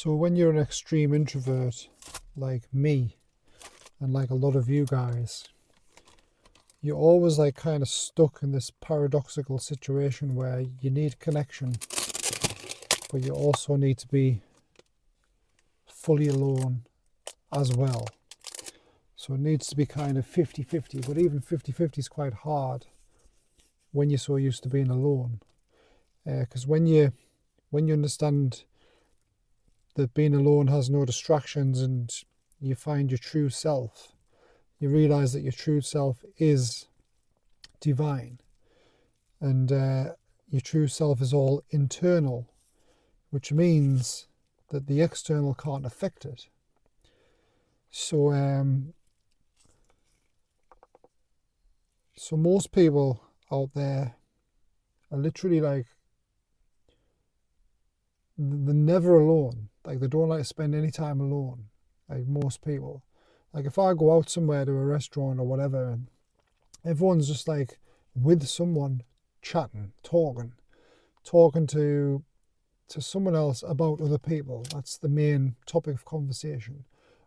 So when you're an extreme introvert like me and like a lot of you guys, you're always like kind of stuck in this paradoxical situation where you need connection, but you also need to be fully alone as well. So it needs to be kind of 50-50, but even 50-50 is quite hard when you're so used to being alone. Because when you understand that being alone has no distractions and you find your true self, you realize that your true self is divine, and your true self is all internal, which means that the external can't affect it. So most people out there are literally like, they're never alone. Like, they don't like to spend any time alone, like most people. Like, if I go out somewhere to a restaurant or whatever, and everyone's just like with someone, chatting, talking to someone else about other people. That's the main topic of conversation.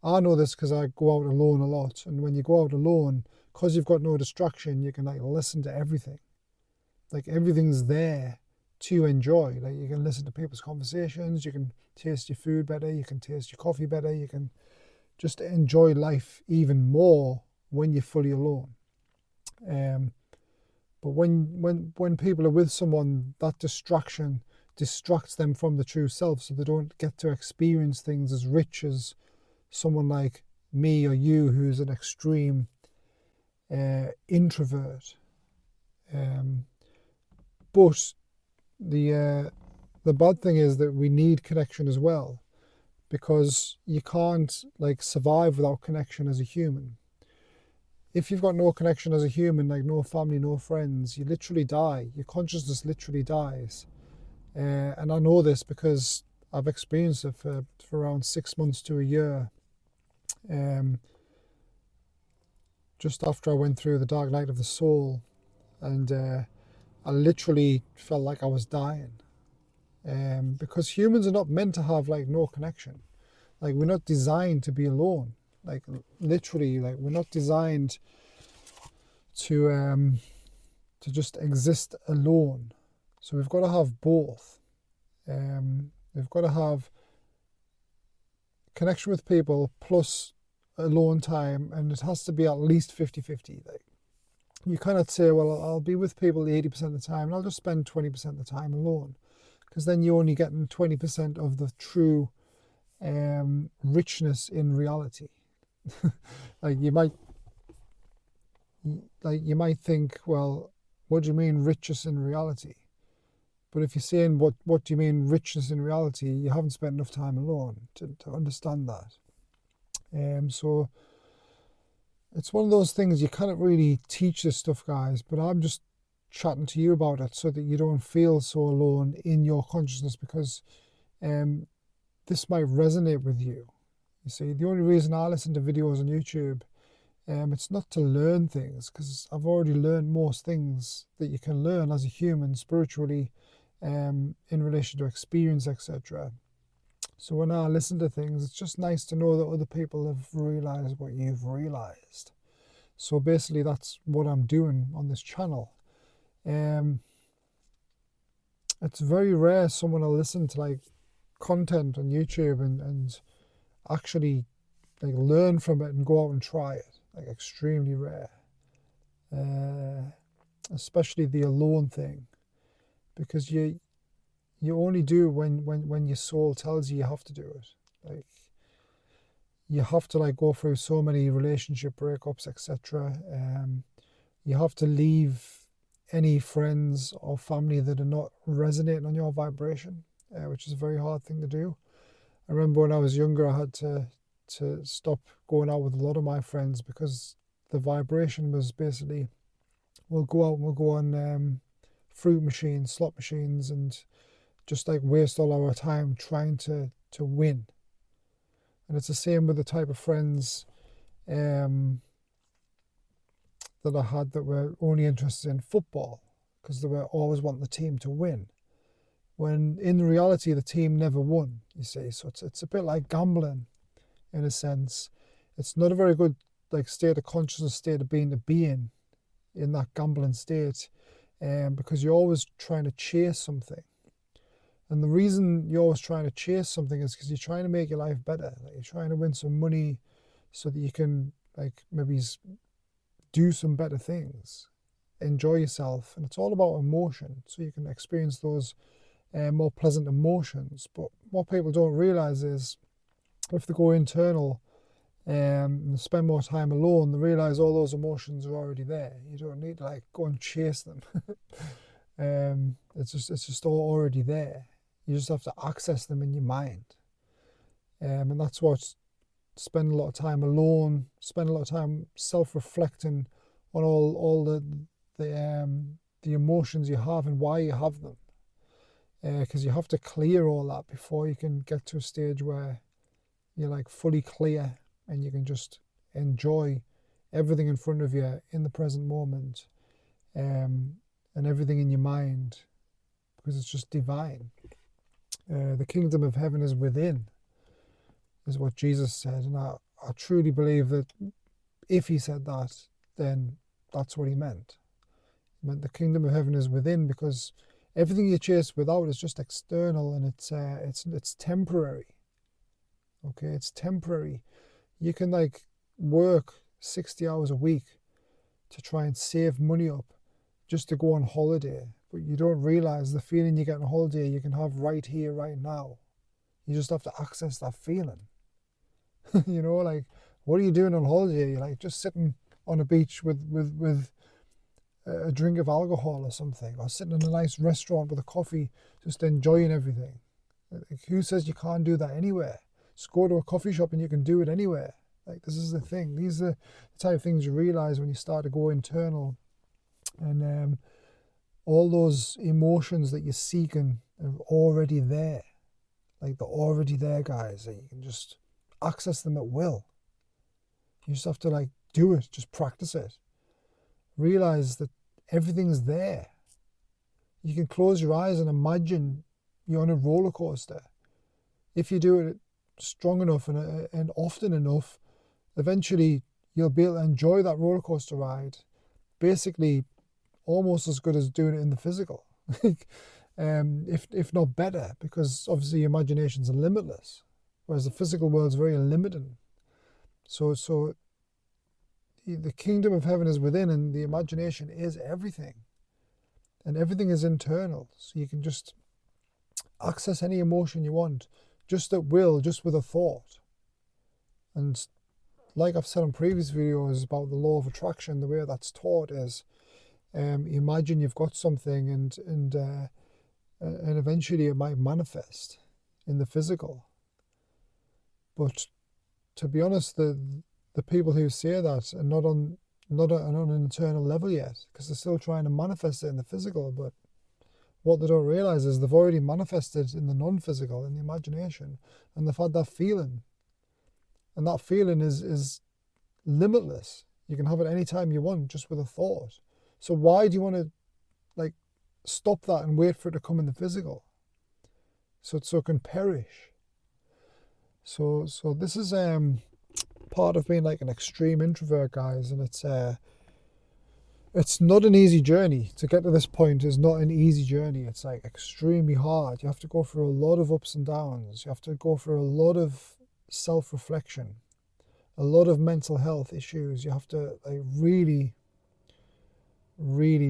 I know this because I go out alone a lot, and when you go out alone, because you've got no distraction, you can like listen to everything. Like, everything's there to enjoy. Like, you can listen to people's conversations, you can taste your food better, you can taste your coffee better, you can just enjoy life even more when you're fully alone. But when people are with someone, that distraction distracts them from the true self, so they don't get to experience things as rich as someone like me or you, who's an extreme introvert. But the bad thing is that we need connection as well, because you can't like survive without connection as a human. If you've got no connection as a human, like no family, no friends, you literally die. Your consciousness literally dies. And I know this because I've experienced it for around 6 months to a year. Just after I went through the dark night of the soul, and I literally felt like I was dying. Because humans are not meant to have like no connection. Like, we're not designed to be alone. Like, literally, like, we're not designed to just exist alone. So we've got to have both. We've got to have connection with people plus alone time, and it has to be at least 50-50. Like, you cannot say, well, I'll be with people 80% of the time and I'll just spend 20% of the time alone, because then you're only getting 20% of the true richness in reality. Like, you might think, well, what do you mean richness in reality? But if you're saying what do you mean richness in reality, you haven't spent enough time alone to understand that. So it's one of those things, you can't really teach this stuff, guys, but I'm just chatting to you about it so that you don't feel so alone in your consciousness, because this might resonate with you. You see, the only reason I listen to videos on YouTube, it's not to learn things, because I've already learned most things that you can learn as a human spiritually, in relation to experience, etc. So when I listen to things, it's just nice to know that other people have realized what you've realized. So basically, that's what I'm doing on this channel. It's very rare someone will listen to like content on YouTube and actually like learn from it and go out and try it. Like, extremely rare. Especially the alone thing, because you only do when your soul tells you have to do it. Like, you have to like go through so many relationship breakups, etc. You have to leave any friends or family that are not resonating on your vibration, which is a very hard thing to do. I remember when I was younger, I had to stop going out with a lot of my friends, because the vibration was basically, we'll go out and we'll go on fruit machines, slot machines, and just like waste all our time trying to win. And it's the same with the type of friends that I had that were only interested in football, because they were always wanting the team to win. when in reality the team never won, you see. So it's a bit like gambling in a sense. It's not a very good like state of consciousness, state of being to be in that gambling state, because you're always trying to chase something. And the reason you're always trying to chase something is because you're trying to make your life better. Like you're trying to win some money so that you can like maybe do some better things, enjoy yourself. And it's all about emotion, so you can experience those more pleasant emotions. But what people don't realize is if they go internal and spend more time alone, they realize all those emotions are already there. You don't need to like go and chase them. It's just all already there. You just have to access them in your mind. And that's what spend a lot of time alone, spend a lot of time self-reflecting on all the emotions you have and why you have them. Because you have to clear all that before you can get to a stage where you're like fully clear and you can just enjoy everything in front of you in the present moment, and everything in your mind, because it's just divine. The kingdom of heaven is within, is what Jesus said. And I truly believe that if he said that, then that's what he meant. He meant the kingdom of heaven is within, because everything you chase without is just external, and it's temporary. Okay, it's temporary. You can like work 60 hours a week to try and save money up just to go on holiday, but you don't realize the feeling you get on holiday you can have right here, right now. You just have to access that feeling. You know, like, what are you doing on holiday? You're like just sitting on a beach with a drink of alcohol or something, or sitting in a nice restaurant with a coffee, just enjoying everything. Like, who says you can't do that anywhere? Just go to a coffee shop and you can do it anywhere. Like, this is the thing. These are the type of things you realize when you start to go internal, and all those emotions that you're seeking are already there. Like, they're already there, guys. Like, you can just access them at will. You just have to like do it, just practice it. Realize that everything's there. You can close your eyes and imagine you're on a roller coaster. If you do it strong enough and often enough, eventually you'll be able to enjoy that roller coaster ride, basically almost as good as doing it in the physical. If not better, because obviously your imaginations are limitless, whereas the physical world's very limiting. So the kingdom of heaven is within, and the imagination is everything, and everything is internal. So you can just access any emotion you want, just at will, just with a thought. And like I've said in previous videos about the law of attraction, the way that's taught is, imagine you've got something, and eventually it might manifest in the physical. But to be honest, the people who say that are not on an internal level yet, because they're still trying to manifest it in the physical. But what they don't realize is they've already manifested in the non-physical, in the imagination, and they've had that feeling, and that feeling is limitless. You can have it any time you want, just with a thought. So why do you want to like stop that and wait for it to come in the physical, so it can perish? So this is part of being like an extreme introvert, guys, and it's not an easy journey. To get to this point is not an easy journey. It's like extremely hard. You have to go through a lot of ups and downs. You have to go through a lot of self-reflection, a lot of mental health issues. You have to like really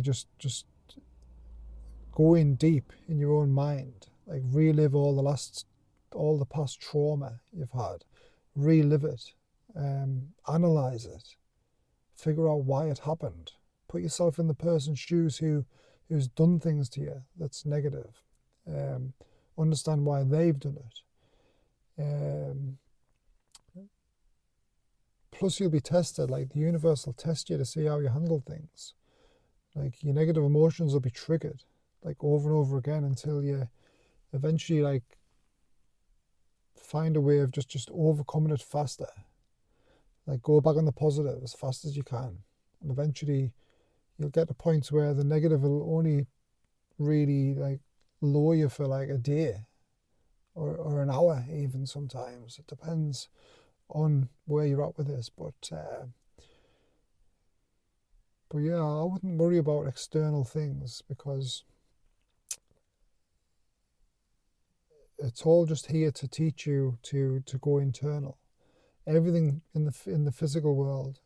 just go in deep in your own mind, like relive all the past trauma you've had, relive it, analyze it, figure out why it happened, put yourself in the person's shoes who's done things to you that's negative, understand why they've done it. Plus you'll be tested, like the universe will test you to see how you handle things. Like your negative emotions will be triggered like over and over again until you eventually like find a way of just overcoming it faster. Like go back on the positive as fast as you can, and eventually you'll get to points where the negative will only really like lower you for like a day or an hour even sometimes. It depends on where you're at with this, but yeah, I wouldn't worry about external things because it's all just here to teach you to go internal. Everything in the physical world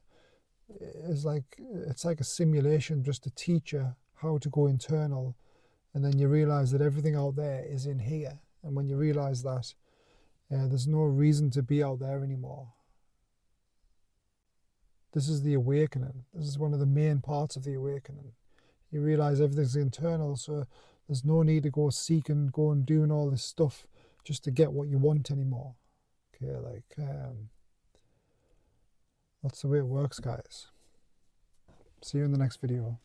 is like, it's like a simulation just to teach you how to go internal, and then you realize that everything out there is in here. And when you realize that, there's no reason to be out there anymore. This is the awakening. This is one of the main parts of the awakening. You realize everything's internal, so there's no need to go seeking, go and doing all this stuff just to get what you want anymore. Okay, that's the way it works, guys. See you in the next video.